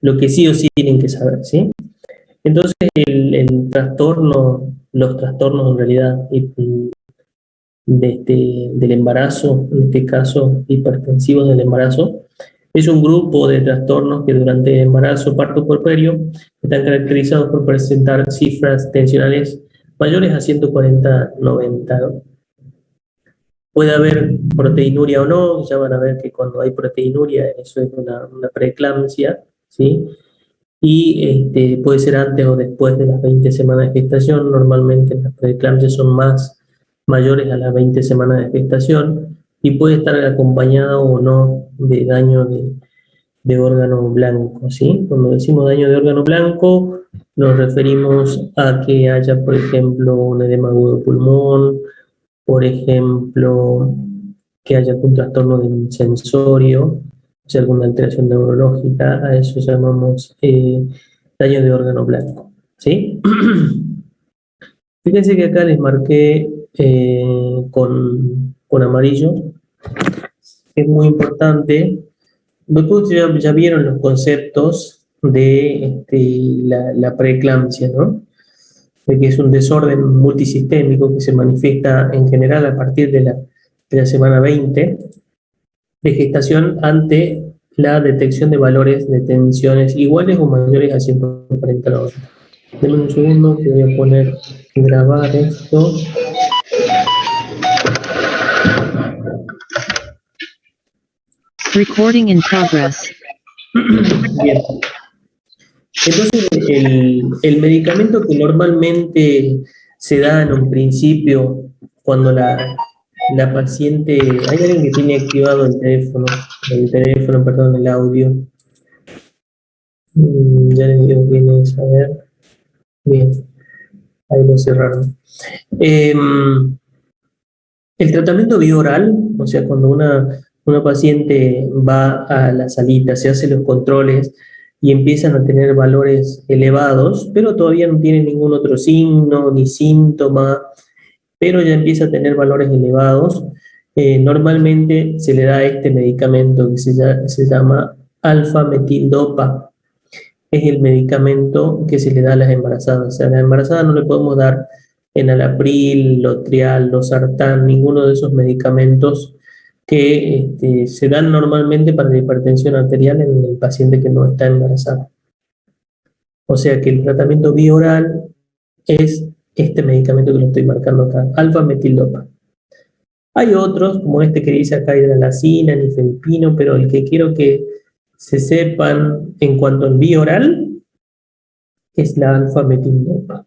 lo que sí o sí tienen que saber, ¿sí? Entonces, el trastorno, los trastornos en realidad del embarazo, en este caso hipertensivos del embarazo, es un grupo de trastornos que durante el embarazo, parto puerperio, están caracterizados por presentar cifras tensionales mayores a 140/90, ¿no? Puede haber proteinuria o no, ya van a ver que cuando hay proteinuria eso es una preeclampsia, ¿sí? Y puede ser antes o después de las 20 semanas de gestación. Normalmente las preeclampsias son mayores a las 20 semanas de gestación y puede estar acompañado o no de daño de órgano blanco, ¿sí? Cuando decimos daño de órgano blanco, nos referimos a que haya, por ejemplo, un edema agudo de pulmón, por ejemplo, que haya un trastorno del sensorio, o sea, alguna alteración neurológica, a eso llamamos daño de órgano blanco, ¿sí? Fíjense que acá les marqué con amarillo, que es muy importante. Después ya vieron los conceptos de la preeclampsia, ¿no? De que es un desorden multisistémico que se manifiesta en general a partir de la semana 20 de gestación ante la detección de valores de tensiones iguales o mayores a 140/90. Denme un segundo que voy a poner grabar esto. Recording in progress. Bien. Entonces, el medicamento que normalmente se da en un principio cuando la paciente... Hay alguien que tiene activado el teléfono, perdón, el audio. Ya les digo quién es, a ver. Bien, ahí lo cerraron. El tratamiento bioral, o sea, cuando una paciente va a la salita, se hace los controles y empiezan a tener valores elevados, pero todavía no tiene ningún otro signo ni síntoma, pero ya empieza a tener valores elevados, normalmente se le da este medicamento que se llama alfa-metildopa. Es el medicamento que se le da a las embarazadas. O sea, a las embarazadas no le podemos dar enalapril, lotrial, losartán, ninguno de esos medicamentos que se dan normalmente para la hipertensión arterial en el paciente que no está embarazado. O sea que el tratamiento bioral es este medicamento que lo estoy marcando acá, alfa-metildopa. Hay otros, como este que dice acá hidralazina, nifedipino, pero el que quiero que se sepan en cuanto al bioral es la alfa-metildopa.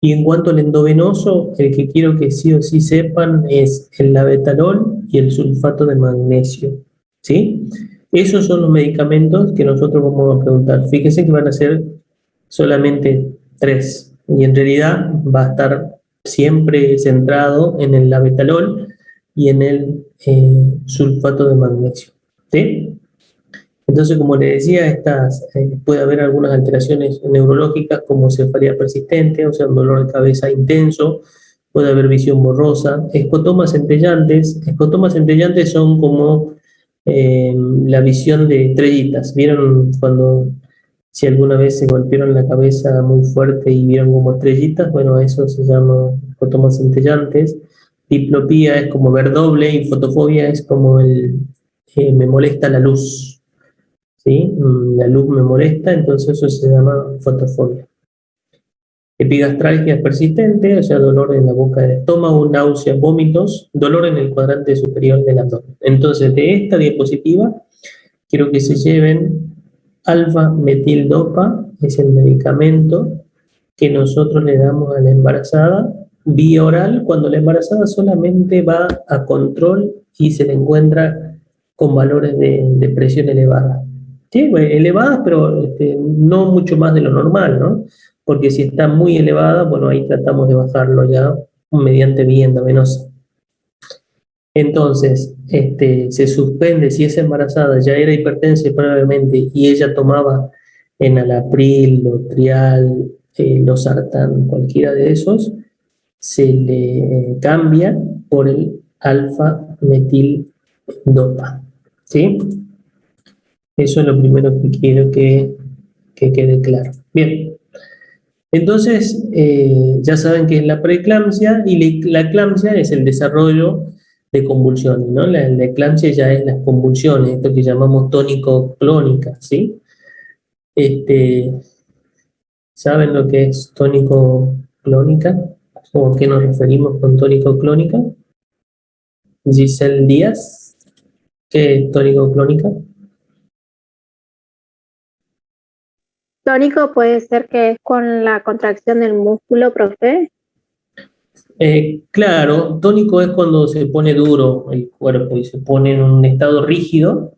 Y en cuanto al endovenoso, el que quiero que sí o sí sepan es el labetalol y el sulfato de magnesio, ¿sí? Esos son los medicamentos que nosotros vamos a preguntar. Fíjense que van a ser solamente 3, y en realidad va a estar siempre centrado en el labetalol y en el sulfato de magnesio, ¿sí? Entonces, como le decía, puede haber algunas alteraciones neurológicas como cefalea persistente, o sea, un dolor de cabeza intenso, puede haber visión borrosa, escotomas centellantes. Escotomas centellantes son como la visión de estrellitas. ¿Vieron si alguna vez se golpearon la cabeza muy fuerte y vieron como estrellitas? Bueno, eso se llama escotomas centellantes. Diplopía es como ver doble y fotofobia es como me molesta la luz. ¿Sí? La luz me molesta, entonces eso se llama fotofobia. Epigastralgia persistente, o sea, dolor en la boca del estómago, náuseas, vómitos, dolor en el cuadrante superior del abdomen. Entonces, de esta diapositiva, quiero que se lleven alfa-metildopa, es el medicamento que nosotros le damos a la embarazada, vía oral, cuando la embarazada solamente va a control y se le encuentra con valores de presión elevada. Sí, elevadas, pero no mucho más de lo normal, ¿no? Porque si está muy elevada, bueno, ahí tratamos de bajarlo ya mediante vía endovenosa. Entonces, se suspende si esa embarazada ya era hipertensa previamente y ella tomaba enalapril, lotrial, losartán, cualquiera de esos, se le cambia por el alfa-metildopa, ¿sí? Eso es lo primero que quiero que quede claro. Bien, entonces ya saben que es la preeclampsia y la eclampsia es el desarrollo de convulsiones, ¿no? La eclampsia ya es las convulsiones, esto que llamamos tónico-clónica, ¿sí? Este, ¿Saben lo que es tónico-clónica? ¿O a qué nos referimos con tónico-clónica? Giselle Díaz, ¿qué es tónico-clónica? Tónico puede ser que es con la contracción del músculo, profe. Claro, tónico es cuando se pone duro el cuerpo y se pone en un estado rígido,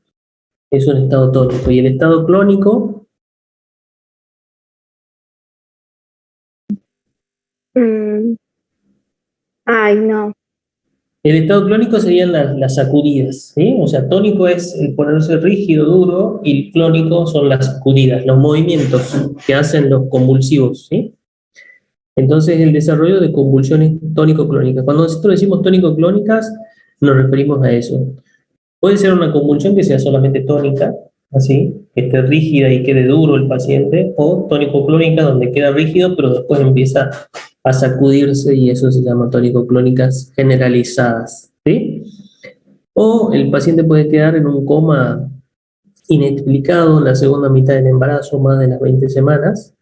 es un estado tónico. Y el estado clónico, Mm, ay, no. el estado clónico serían las sacudidas, ¿sí? O sea, tónico es el ponerse rígido, duro, y clónico son las sacudidas, los movimientos que hacen los convulsivos, ¿sí? Entonces, el desarrollo de convulsiones tónico-clónicas. Cuando nosotros decimos tónico-clónicas, nos referimos a eso. Puede ser una convulsión que sea solamente tónica, así, que esté rígida y quede duro el paciente, o tónico-clónica, donde queda rígido, pero después empieza a sacudirse y eso se llama tónico-clónicas generalizadas, ¿sí? O el paciente puede quedar en un coma inexplicado en la segunda mitad del embarazo, más de las 20 semanas,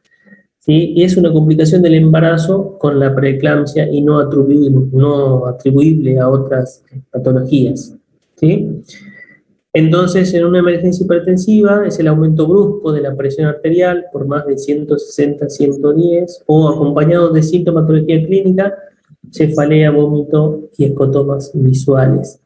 ¿sí? Y es una complicación del embarazo con la preeclampsia y no atribuible a otras patologías, ¿sí? Entonces, en una emergencia hipertensiva es el aumento brusco de la presión arterial por más de 160-110 o acompañado de sintomatología clínica, cefalea, vómito y escotomas visuales.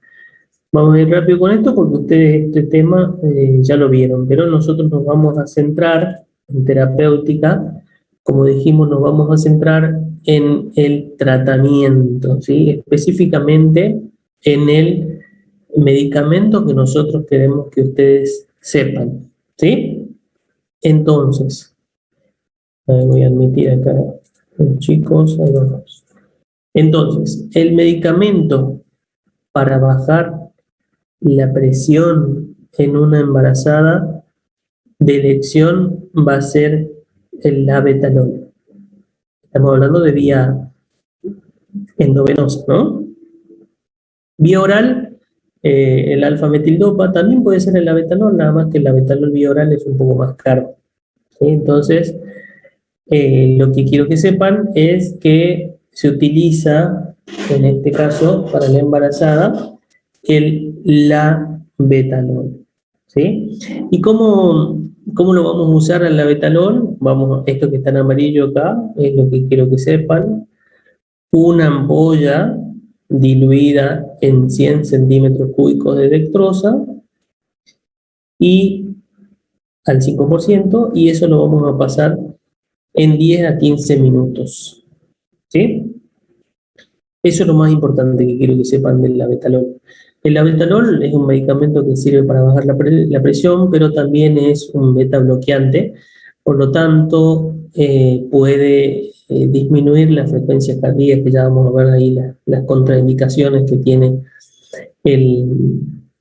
Vamos a ir rápido con esto porque ustedes este tema ya lo vieron, pero nosotros nos vamos a centrar en terapéutica, como dijimos, nos vamos a centrar en el tratamiento, ¿sí? Específicamente en el medicamento que nosotros queremos que ustedes sepan, ¿sí? Entonces, voy a admitir acá a los chicos, ahí vamos. Entonces, el medicamento para bajar la presión en una embarazada de elección va a ser el labetalol. Estamos hablando de vía endovenosa, ¿no? Vía oral, el alfa-metildopa también puede ser el labetalol, nada más que el labetalol vía oral es un poco más caro, ¿sí? Entonces, lo que quiero que sepan es que se utiliza, en este caso, para la embarazada, el labetalol, ¿sí? ¿Y cómo lo vamos a usar al labetalol? Esto que está en amarillo acá, es lo que quiero que sepan. Una ampolla diluida en 100 centímetros cúbicos de dextrosa y al 5%, y eso lo vamos a pasar en 10 a 15 minutos, ¿sí? Eso es lo más importante que quiero que sepan del labetalol. El labetalol es un medicamento que sirve para bajar la presión, pero también es un beta bloqueante, por lo tanto puede disminuir la frecuencia cardíaca, que ya vamos a ver ahí las contraindicaciones que tiene el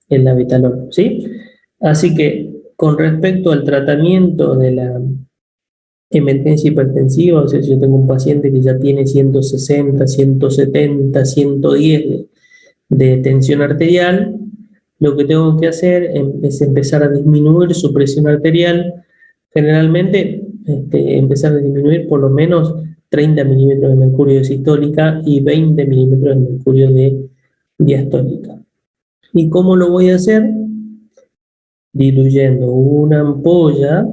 labetalol, ¿sí? Así que con respecto al tratamiento de la emergencia hipertensiva, o sea, si yo tengo un paciente que ya tiene 160, 170, 110 de tensión arterial, lo que tengo que hacer es empezar a disminuir su presión arterial, generalmente empezar a disminuir por lo menos 30 milímetros de mercurio de sistólica y 20 milímetros de mercurio de diastólica. ¿Y cómo lo voy a hacer? Diluyendo una ampolla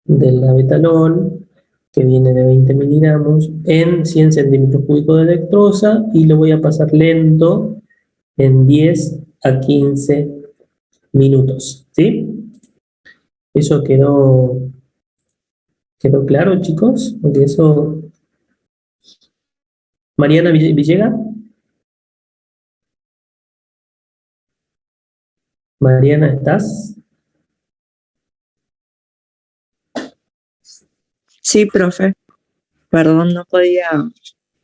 del labetalol, que viene de 20 miligramos, en 100 centímetros cúbicos de dextrosa y lo voy a pasar lento en 10 a 15 minutos, ¿sí? ¿Eso quedó claro, chicos? Porque eso... Mariana Villega. Mariana, ¿estás? Sí, profe. Perdón, no podía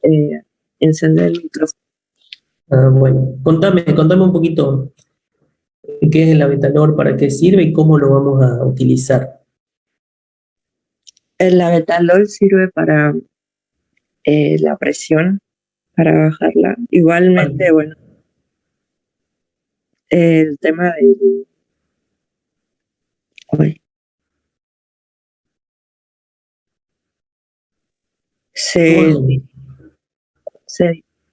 eh, encender el micrófono. Ah, bueno, contame un poquito qué es el labetalol, para qué sirve y cómo lo vamos a utilizar. El labetalol sirve para la presión, para bajarla. Igualmente, bueno, el tema del... Uy. Se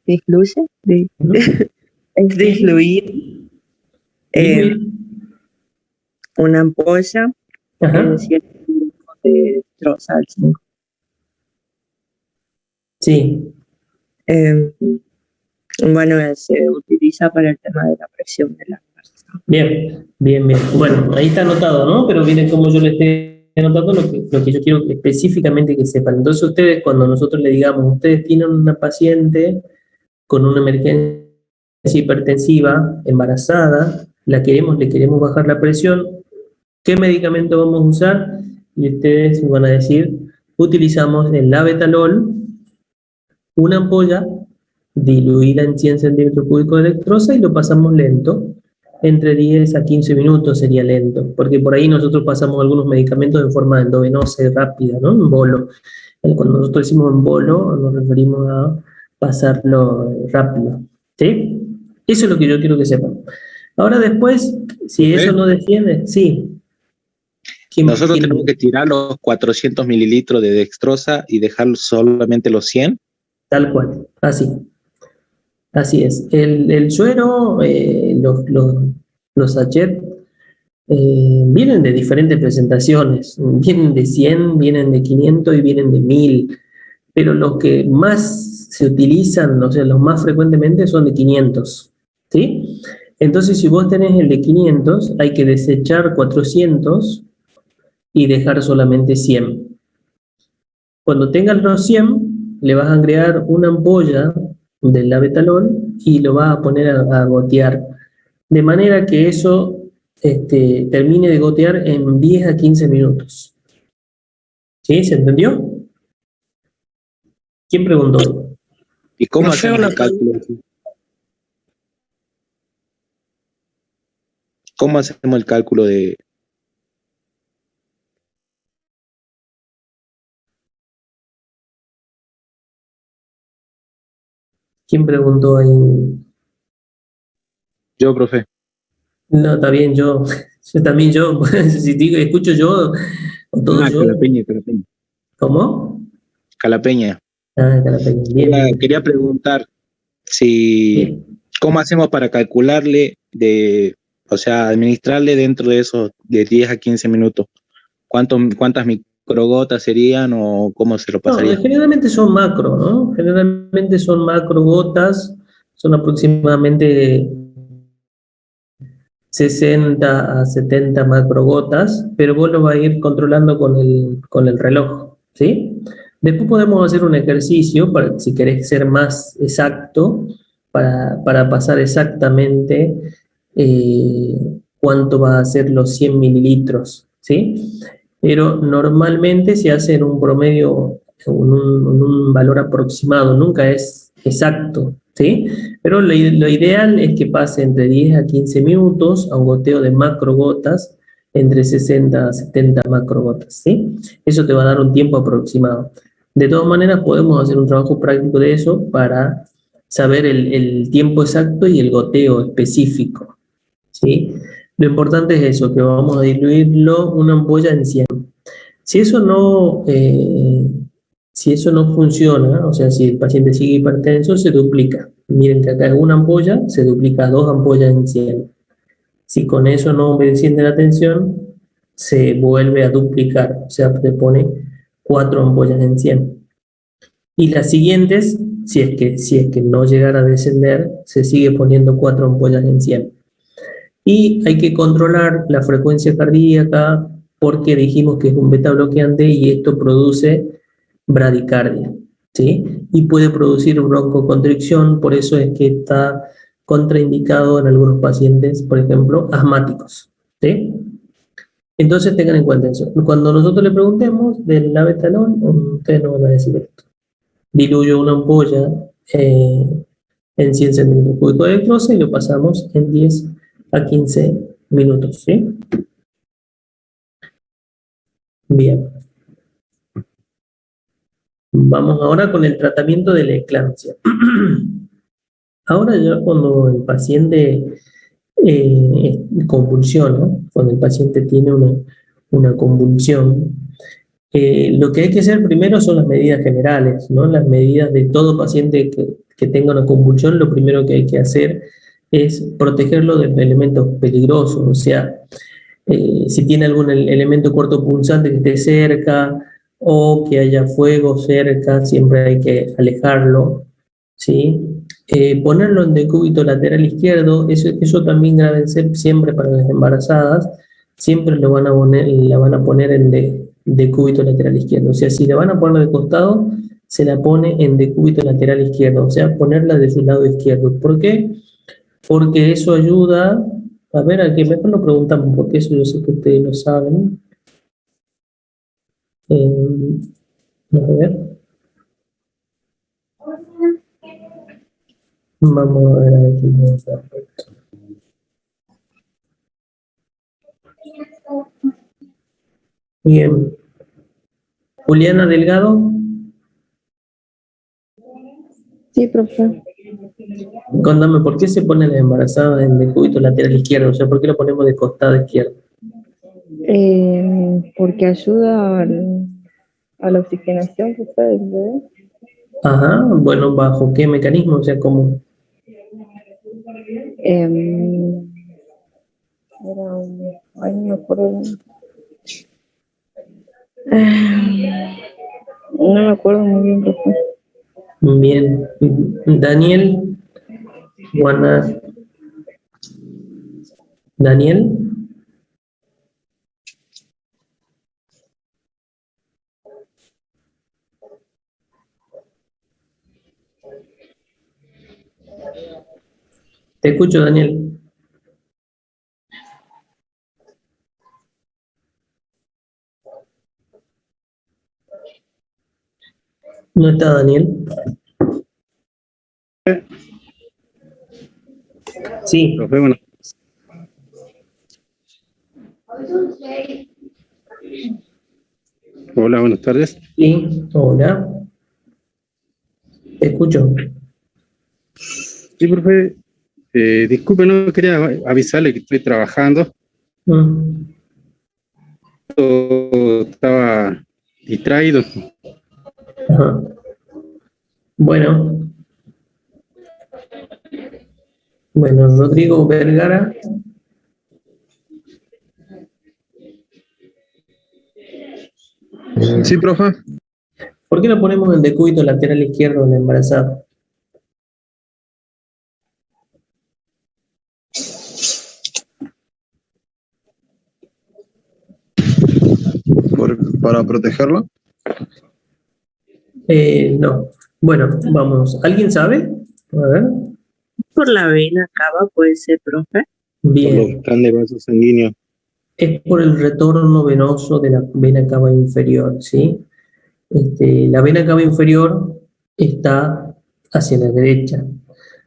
disluye, es disluir una ampolla en 7 gramos de dextrosa al 5. Sí. Bueno, se utiliza para el tema de la presión de la grasa. Bien, bien, bien. Bueno, ahí está anotado, ¿no? Pero miren cómo yo le estoy anotando lo que yo quiero específicamente que sepan. Entonces ustedes, cuando nosotros le digamos, ustedes tienen una paciente con una emergencia hipertensiva, embarazada, le queremos bajar la presión, ¿qué medicamento vamos a usar? Y ustedes van a decir, utilizamos el labetalol, una ampolla diluida en 100 centímetros cúbicos de dextrosa y lo pasamos lento, entre 10 a 15 minutos sería lento, porque por ahí nosotros pasamos algunos medicamentos de forma endovenosa y rápida, ¿no? En bolo. Cuando nosotros decimos en bolo, nos referimos a pasarlo rápido, ¿sí? Eso es lo que yo quiero que sepan. Ahora después, si eso no defiende, sí. Nosotros tenemos que tirar los 400 mililitros de dextrosa y dejar solamente los 100. Tal cual, así. Así es. El suero, los sachets, vienen de diferentes presentaciones. Vienen de 100, vienen de 500 y vienen de 1000. Pero los que más se utilizan, o sea, los más frecuentemente son de 500. ¿Sí? Entonces, si vos tenés el de 500, hay que desechar 400 y dejar solamente 100. Cuando tengas los 100, le vas a agregar una ampolla del labetalol y lo vas a poner a gotear, de manera que eso termine de gotear en 10 a 15 minutos. ¿Sí? ¿Se entendió? ¿Quién preguntó? ¿Y cómo hacemos el cálculo? ¿Cómo hacemos el cálculo de...? ¿Quién preguntó ahí? Yo, profe. No, está bien, yo también yo. Si digo, escucho yo, o todo yo. Calapeña. ¿Cómo? Calapeña. Ah, Calapeña. Bien. Quería preguntar cómo hacemos para calcularle o sea, administrarle dentro de esos de 10 a 15 minutos. ¿Cuántas microgotas serían o cómo se lo pasaría? No, generalmente son macro, ¿no? Generalmente son macrogotas, son aproximadamente 60 a 70 macrogotas, pero vos lo vas a ir controlando con el reloj, ¿sí? Después podemos hacer un ejercicio, para, si querés ser más exacto, para pasar exactamente cuánto va a ser los 100 mililitros, ¿sí? Pero normalmente se hace en un promedio, en un valor aproximado, nunca es exacto, ¿sí? Pero lo ideal es que pase entre 10 a 15 minutos a un goteo de macrogotas, entre 60 a 70 macrogotas, ¿sí? Eso te va a dar un tiempo aproximado. De todas maneras, podemos hacer un trabajo práctico de eso para saber el tiempo exacto y el goteo específico, ¿sí? Lo importante es eso, que vamos a diluirlo una ampolla en 100. Si eso no funciona, o sea, si el paciente sigue hipertenso, se duplica. Miren que acá es una ampolla, se duplica a 2 ampollas en 100. Si con eso no desciende la tensión, se vuelve a duplicar, o sea, se pone 4 ampollas en 100. Y las siguientes, si es que no llegara a descender, se sigue poniendo 4 ampollas en 100. Y hay que controlar la frecuencia cardíaca porque dijimos que es un beta bloqueante y esto produce bradicardia, ¿sí? Y puede producir broncoconstricción, por eso es que está contraindicado en algunos pacientes, por ejemplo, asmáticos, ¿sí? Entonces tengan en cuenta eso. Cuando nosotros le preguntemos del labetalol, ustedes nos van a decir esto. Diluyo una ampolla en 100 centímetros cúbicos de dextrosa y lo pasamos en 10 a 15 minutos, ¿sí? Bien. Vamos ahora con el tratamiento de la eclampsia. Ahora ya cuando el paciente convulsiona, cuando el paciente tiene una convulsión, lo que hay que hacer primero son las medidas generales, ¿no? Las medidas de todo paciente que tenga una convulsión, lo primero que hay que hacer es protegerlo de elementos peligrosos, o sea, si tiene algún elemento cortopunzante que esté cerca o que haya fuego cerca, siempre hay que alejarlo, ¿sí? Ponerlo en decúbito lateral izquierdo, eso también grábense siempre para las embarazadas, siempre lo van a poner, la van a poner en decúbito lateral izquierdo. O sea, si la van a poner de costado, se la pone en decúbito lateral izquierdo, o sea, ponerla de su lado izquierdo. ¿Por qué? Porque eso ayuda, a ver, aquí mejor lo preguntamos, porque eso yo sé que ustedes lo saben. A ver. Vamos a ver aquí. Bien. Juliana Delgado. Sí, profe. Contame, ¿por qué se pone la embarazada en decúbito lateral izquierdo? O sea, ¿por qué lo ponemos de costado izquierdo? Porque ayuda a la oxigenación que está del bebé. Ajá, bueno, ¿bajo qué mecanismo? O sea, ¿cómo? Ay, no me acuerdo. No me acuerdo muy bien, profe. Bien. Daniel. Juana. Daniel. Te escucho, Daniel. ¿No está Daniel? Sí. Profe, bueno. Hola, buenas tardes. Sí, hola. Te escucho. Sí, profe, disculpe, no quería avisarle que estoy trabajando. Estaba distraído. Ajá. Bueno. Bueno, Rodrigo Vergara. Sí, profe. ¿Por qué lo ponemos en decúbito lateral izquierdo en la embarazada? Para protegerlo. No. Bueno, vamos. ¿Alguien sabe? A ver. Por la vena cava puede ser, profe. Por Bien. los grandes vasos sanguíneos. Es por el retorno venoso de la vena cava inferior, ¿sí? La vena cava inferior está hacia la derecha.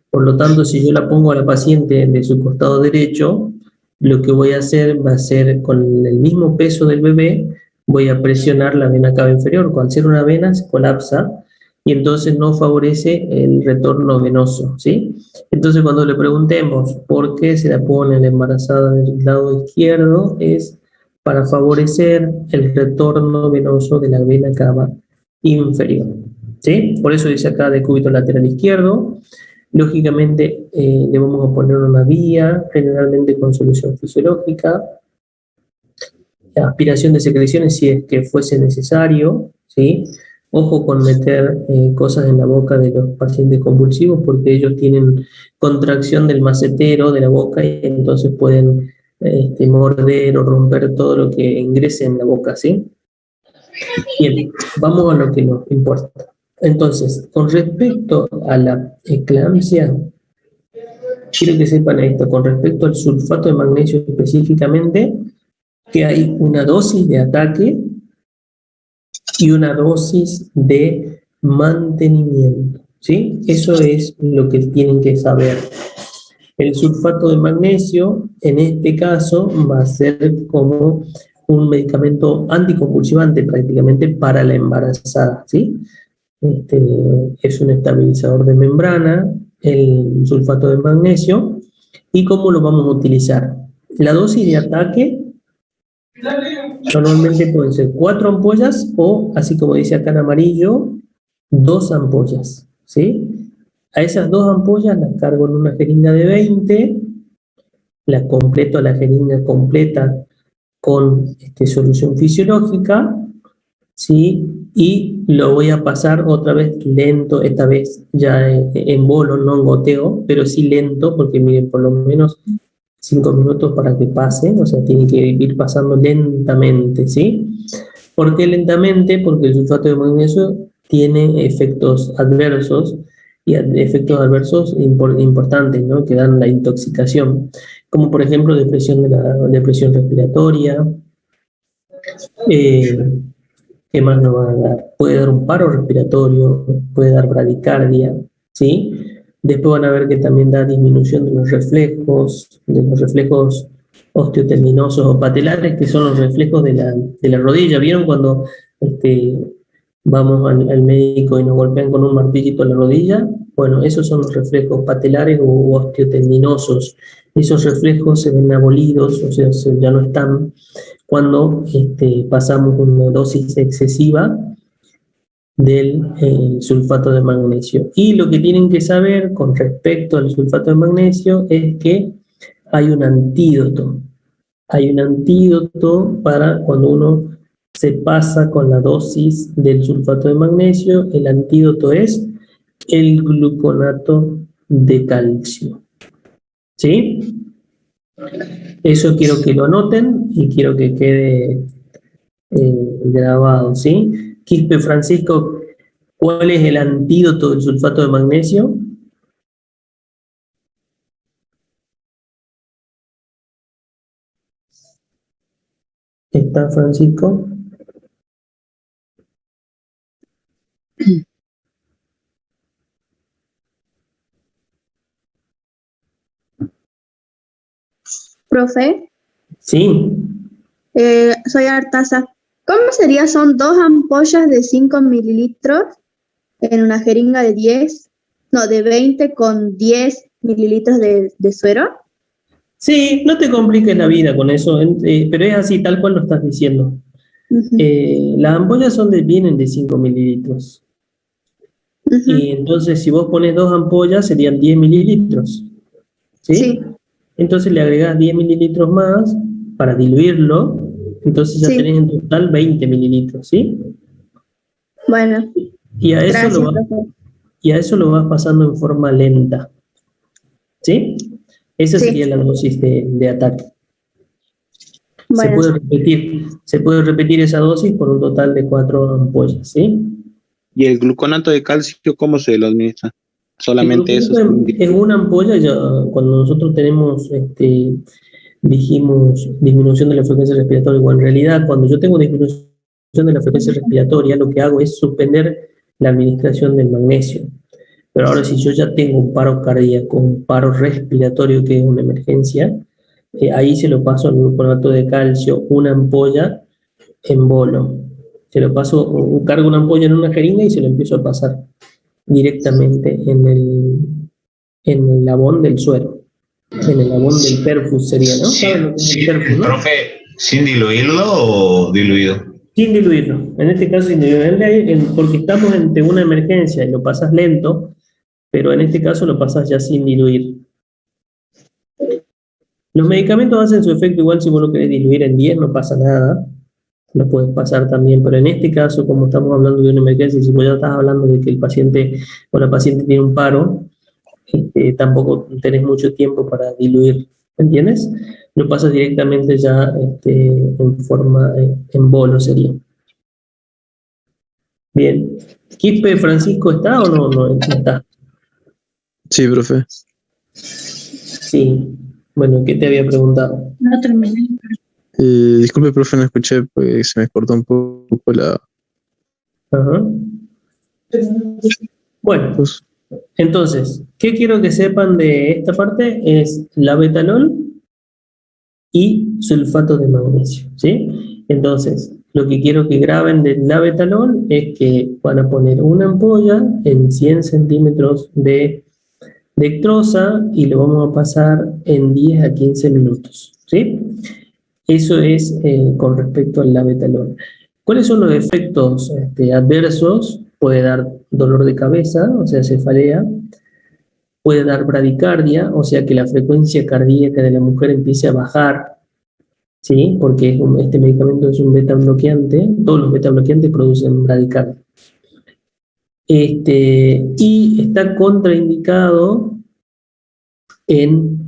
Por lo tanto, si yo la pongo a la paciente de su costado derecho, lo que voy a hacer va a ser con el mismo peso del bebé, voy a presionar la vena cava inferior. Al ser una vena se colapsa y entonces no favorece el retorno venoso, ¿sí? Entonces cuando le preguntemos por qué se la pone la embarazada del lado izquierdo, es para favorecer el retorno venoso de la vena cava inferior, ¿sí? Por eso dice acá decúbito lateral izquierdo. Lógicamente le vamos a poner una vía, generalmente con solución fisiológica, aspiración de secreciones si es que fuese necesario, ¿sí? Ojo con meter cosas en la boca de los pacientes convulsivos porque ellos tienen contracción del macetero de la boca y entonces pueden morder o romper todo lo que ingrese en la boca, ¿sí? Bien, vamos a lo que nos importa. Entonces, con respecto a la eclampsia, quiero que sepan esto, con respecto al sulfato de magnesio específicamente, que hay una dosis de ataque y una dosis de mantenimiento, ¿sí? Eso es lo que tienen que saber. El sulfato de magnesio, en este caso, va a ser como un medicamento anticonvulsivante prácticamente para la embarazada, ¿sí? Es un estabilizador de membrana, el sulfato de magnesio. ¿Y cómo lo vamos a utilizar? La dosis de ataque normalmente pueden ser 4 ampollas o, así como dice acá en amarillo, 2 ampollas, ¿sí? A esas 2 ampollas las cargo en una jeringa de 20, la completo la jeringa completa con solución fisiológica, ¿sí? Y lo voy a pasar otra vez lento, esta vez ya en bolo, no en goteo, pero sí lento, porque miren, por lo menos 5 minutos para que pase, o sea, tiene que ir pasando lentamente, ¿sí? ¿Por qué lentamente? Porque el sulfato de magnesio tiene efectos adversos, y efectos adversos importantes, ¿no? Que dan la intoxicación, como por ejemplo depresión respiratoria. ¿Qué más nos va a dar? Puede dar un paro respiratorio, puede dar bradicardia, ¿sí? Después van a ver que también da disminución de los reflejos osteotendinosos o patelares, que son los reflejos de la rodilla. ¿Vieron cuando vamos al médico y nos golpean con un martillito en la rodilla? Bueno, esos son los reflejos patelares o osteotendinosos. Esos reflejos se ven abolidos, o sea, ya no están cuando pasamos una dosis excesiva del sulfato de magnesio. Y lo que tienen que saber con respecto al sulfato de magnesio es que hay un antídoto. Hay un antídoto para cuando uno se pasa con la dosis del sulfato de magnesio. El antídoto es el gluconato de calcio. ¿Sí? Eso quiero que lo anoten y quiero que quede grabado, ¿sí? Quispe Francisco, ¿cuál es el antídoto del sulfato de magnesio? ¿Está Francisco? Profe, Sí. soy Artaza. ¿Cómo sería? Son 2 ampollas de 5 mililitros en una jeringa de 20 con 10 mililitros de suero. Sí, no te compliques la vida con eso, pero es así, tal cual lo estás diciendo. Las ampollas vienen de 5 mililitros. Y entonces, si vos pones 2 ampollas, serían 10 mililitros. ¿Sí? Sí. Entonces le agregás 10 mililitros más para diluirlo, entonces ya tenés en total 20 mililitros, ¿sí? Bueno, Y a eso gracias, profe. Lo vas pasando en forma lenta, ¿sí? Esa sería la dosis de ataque. Bueno. Se puede repetir esa dosis por un total de 4 ampollas, ¿sí? ¿Y el gluconato de calcio cómo se lo administra? Solamente eso. Es una ampolla, ya cuando nosotros tenemos, dijimos, disminución de la frecuencia respiratoria, o en realidad cuando yo tengo disminución de la frecuencia respiratoria, lo que hago es suspender la administración del magnesio. Pero ahora si yo ya tengo un paro cardíaco, un paro respiratorio, que es una emergencia, ahí se lo paso al gluconato de calcio, una ampolla en bolo. Se lo paso, cargo una ampolla en una jeringa y se lo empiezo a pasar directamente en el labón del suero, en el labón del perfus sería, ¿no? ¿Saben lo que es el perfus, no? Profe, ¿sin diluirlo o diluido? Sin diluirlo, en este caso sin diluirlo, porque estamos ante una emergencia y lo pasas lento, pero en este caso lo pasas ya sin diluir. Los medicamentos hacen su efecto igual si vos lo querés diluir en 10, no pasa nada, lo puedes pasar también, pero en este caso, como estamos hablando de una emergencia, si vos ya estás hablando de que el paciente o la paciente tiene un paro, tampoco tenés mucho tiempo para diluir, ¿entiendes? Lo pasas directamente ya en forma, en bolo sería. Bien. ¿Quispe Francisco está o no está? Sí, profe. Sí. Bueno, ¿qué te había preguntado? No terminé. Disculpe, profe, no escuché, pues se me cortó un poco la... Ajá. Bueno, Entonces, ¿qué quiero que sepan de esta parte? Es labetalol y sulfato de magnesio, ¿sí? Entonces, lo que quiero que graben del labetalol es que van a poner una ampolla en 100 centímetros de dextrosa y lo vamos a pasar en 10 a 15 minutos, ¿sí? Eso es con respecto al labetalol. ¿Cuáles son los efectos adversos? Puede dar dolor de cabeza, o sea, cefalea. Puede dar bradicardia, o sea, que la frecuencia cardíaca de la mujer empiece a bajar, ¿sí? Porque este medicamento es un beta bloqueante. Todos los beta bloqueantes producen bradicardia. Y está contraindicado en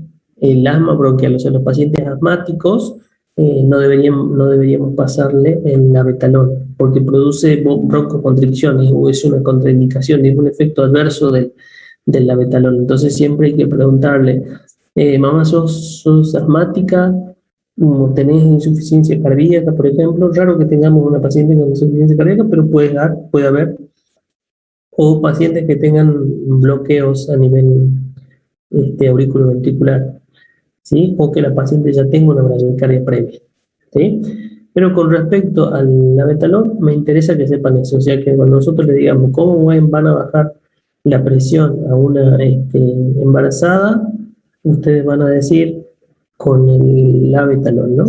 el asma bronquial, o sea, los pacientes asmáticos no deberíamos pasarle el labetalol, porque produce broncoconstricciones, o es una contraindicación, es un efecto adverso del labetalol. Entonces siempre hay que preguntarle, mamá, ¿sos asmática? ¿Tenés insuficiencia cardíaca, por ejemplo? Raro que tengamos una paciente con insuficiencia cardíaca, pero puede haber. O pacientes que tengan bloqueos a nivel auriculoventricular, ¿sí? O que la paciente ya tenga una bradicardia previa, ¿sí? Pero con respecto al labetalol, me interesa que sepan eso, o sea, que cuando nosotros le digamos cómo van a bajar la presión a una embarazada, ustedes van a decir con el labetalol, ¿no?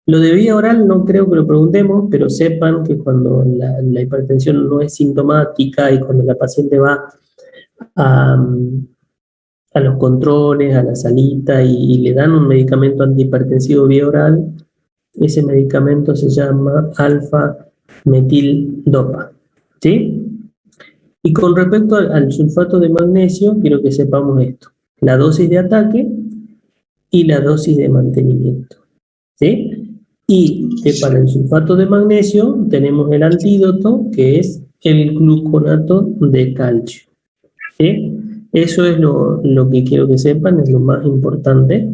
Lo de vía oral no creo que lo preguntemos, pero sepan que cuando la hipertensión no es sintomática y cuando la paciente va a los controles, a la salita y le dan un medicamento antihipertensivo vía oral, ese medicamento se llama alfa-metildopa, ¿sí? Y con respecto al sulfato de magnesio, quiero que sepamos esto: la dosis de ataque y la dosis de mantenimiento, ¿sí? Y que para el sulfato de magnesio tenemos el antídoto, que es el gluconato de calcio, ¿sí? Eso es lo que quiero que sepan, es lo más importante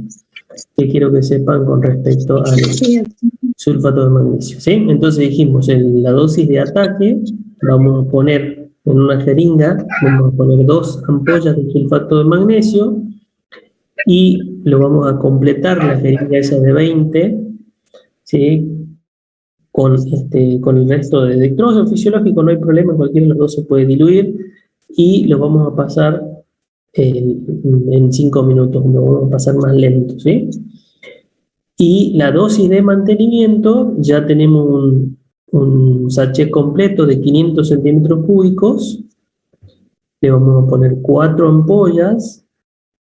que quiero que sepan con respecto al sulfato de magnesio, ¿sí? Entonces dijimos, la dosis de ataque, vamos a poner en una jeringa, vamos a poner 2 ampollas de sulfato de magnesio y lo vamos a completar, la jeringa esa de 20, ¿sí? Con el resto de dextrosa fisiológico, no hay problema, cualquiera de los dos se puede diluir y lo vamos a pasar en 5 minutos, lo vamos a pasar más lento, ¿sí? Y la dosis de mantenimiento, ya tenemos un sachet completo de 500 centímetros cúbicos, le vamos a poner 4 ampollas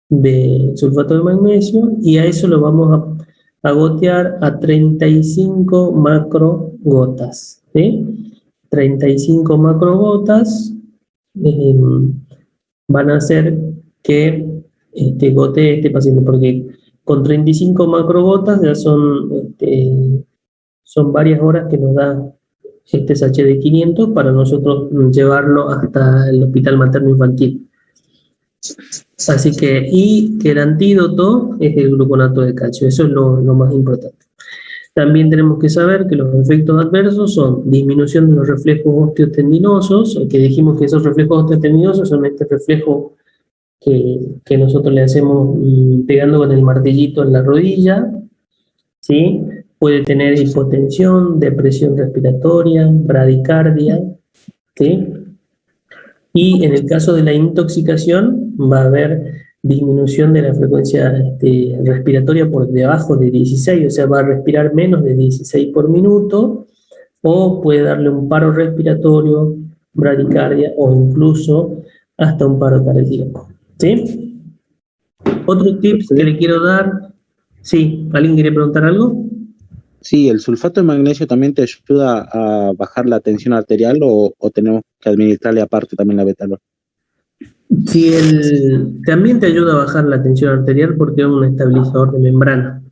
de sulfato de magnesio y a eso lo vamos a gotear a 35 macrogotas, ¿sí? 35 macrogotas van a hacer que gotee este paciente, porque con 35 macrogotas ya son varias horas que nos da este sachet de 500 para nosotros llevarlo hasta el hospital materno infantil. Así que, y que el antídoto es el gluconato de calcio, eso es lo más importante. También tenemos que saber que los efectos adversos son disminución de los reflejos osteotendinosos, que dijimos que esos reflejos osteotendinosos son este reflejo que nosotros le hacemos pegando con el martillito en la rodilla, ¿sí? Puede tener hipotensión, depresión respiratoria, bradicardia, ¿sí? Y en el caso de la intoxicación va a haber disminución de la frecuencia respiratoria por debajo de 16, o sea, va a respirar menos de 16 por minuto, o puede darle un paro respiratorio, bradicardia, o incluso hasta un paro cardíaco, ¿sí? Otro tips que le quiero dar, ¿sí? ¿Alguien quiere preguntar algo? Sí, ¿el sulfato de magnesio también te ayuda a bajar la tensión arterial o tenemos que administrarle aparte también la betalol? Sí, también te ayuda a bajar la tensión arterial porque es un estabilizador de membrana.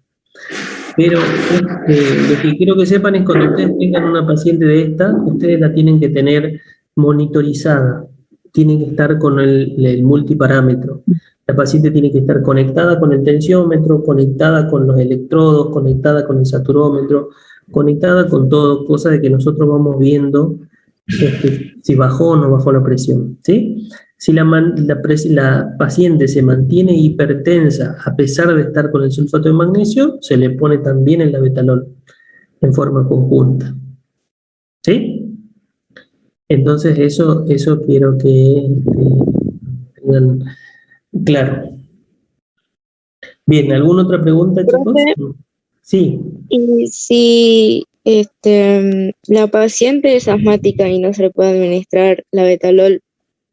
Pero lo que quiero que sepan es cuando ustedes tengan una paciente de esta, ustedes la tienen que tener monitorizada, tienen que estar con el multiparámetro. La paciente tiene que estar conectada con el tensiómetro, conectada con los electrodos, conectada con el saturómetro, conectada con todo, cosa de que nosotros vamos viendo si bajó o no bajó la presión, ¿sí? Si la paciente se mantiene hipertensa a pesar de estar con el sulfato de magnesio, se le pone también el labetalol en forma conjunta. ¿Sí? Entonces eso quiero que tengan claro. Bien, ¿alguna otra pregunta, chicos? Sí. Y si la paciente es asmática y no se le puede administrar labetalol,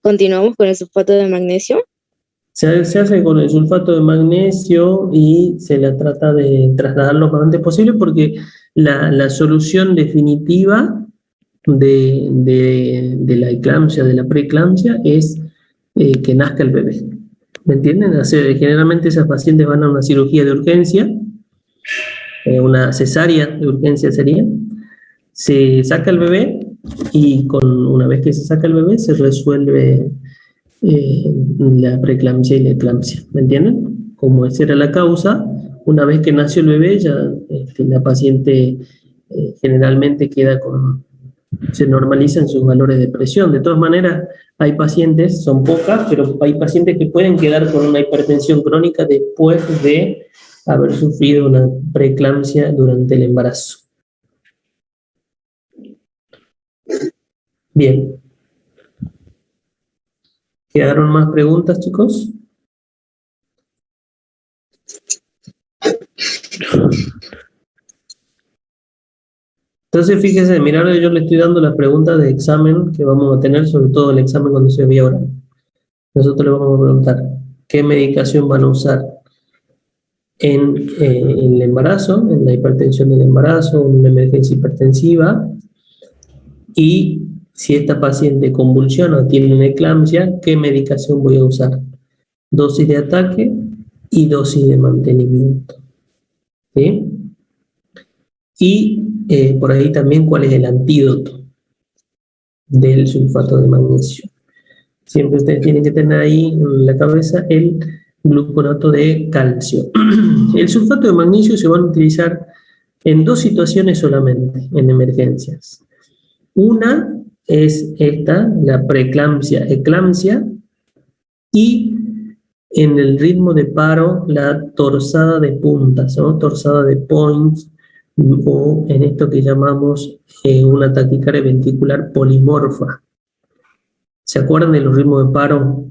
¿continuamos con el sulfato de magnesio? Se hace con el sulfato de magnesio y se la trata de trasladar lo más antes posible porque la solución definitiva de la eclampsia, de la preeclampsia, es que nazca el bebé. ¿Me entienden? Generalmente esas pacientes van a una cirugía de urgencia, una cesárea de urgencia sería, se saca el bebé y una vez que se saca el bebé se resuelve la preeclampsia y la eclampsia. ¿Me entienden? Como esa era la causa, una vez que nació el bebé ya la paciente generalmente se normalizan sus valores de presión. De todas maneras, hay pacientes, son pocas, pero hay pacientes que pueden quedar con una hipertensión crónica después de haber sufrido una preeclampsia durante el embarazo. Bien. ¿Quedaron más preguntas, chicos? Entonces, fíjense, mirad, yo le estoy dando las preguntas de examen que vamos a tener, sobre todo el examen cuando sea vía oral. Nosotros le vamos a preguntar qué medicación van a usar en el embarazo, en la hipertensión del embarazo, en una emergencia hipertensiva, y si esta paciente convulsiona o tiene una eclampsia, ¿qué medicación voy a usar? Dosis de ataque y dosis de mantenimiento. ¿Sí? Y por ahí también cuál es el antídoto del sulfato de magnesio. Siempre ustedes tienen que tener ahí en la cabeza el gluconato de calcio. El sulfato de magnesio se van a utilizar en dos situaciones solamente, en emergencias. Una es esta, la preeclampsia, eclampsia, y en el ritmo de paro, la torsada de puntas, ¿no? Torsada de points, o en esto que llamamos una taquicardia ventricular polimorfa. ¿Se acuerdan de los ritmos de paro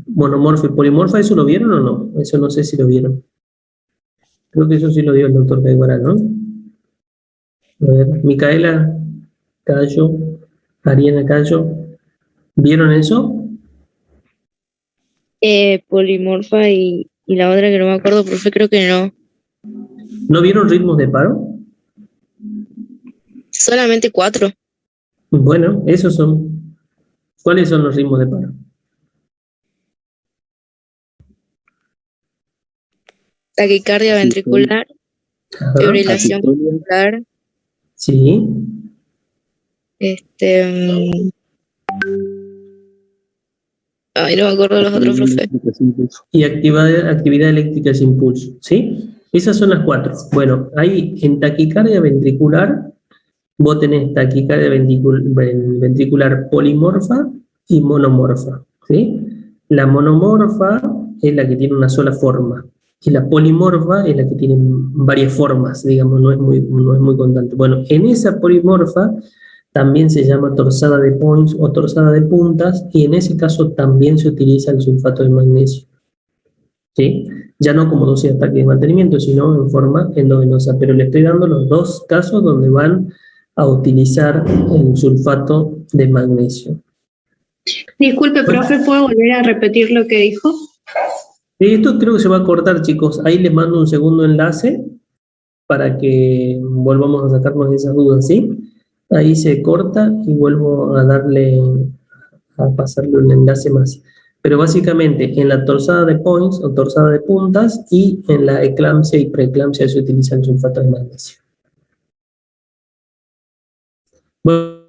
monomorfa y polimorfa? ¿Eso lo vieron o no? Eso no sé si lo vieron. Creo que eso sí lo dio el doctor Caiguarán, ¿no? A ver, Micaela Cayo, Ariana Cayo, ¿vieron eso? Polimorfa y la otra que no me acuerdo, profe, creo que no. ¿No vieron ritmos de paro? Solamente 4. Bueno, esos son. ¿Cuáles son los ritmos de paro? Taquicardia ventricular, fibrilación ventricular. Sí. Ay, no me acuerdo los otros, profe. Y actividad eléctrica sin pulso, ¿sí? Esas son las 4. Bueno, ahí en taquicardia ventricular, vos tenés taquicardia ventricular polimorfa y monomorfa, ¿sí? La monomorfa es la que tiene una sola forma, y la polimorfa es la que tiene varias formas, digamos, no es muy constante. Bueno, en esa polimorfa también se llama torsada de points o torsada de puntas, y en ese caso también se utiliza el sulfato de magnesio, ¿sí? Ya no como dosis de ataque de mantenimiento, sino en forma endovenosa, pero le estoy dando los dos casos donde van a utilizar el sulfato de magnesio. Disculpe, profe, ¿puedo volver a repetir lo que dijo? Esto creo que se va a cortar, chicos. Ahí les mando un segundo enlace para que volvamos a sacarnos esas dudas, ¿sí? Ahí se corta y vuelvo a pasarle un enlace más. Pero básicamente en la torsada de points o torsada de puntas y en la eclampsia y preeclampsia se utiliza el sulfato de magnesio. Bueno,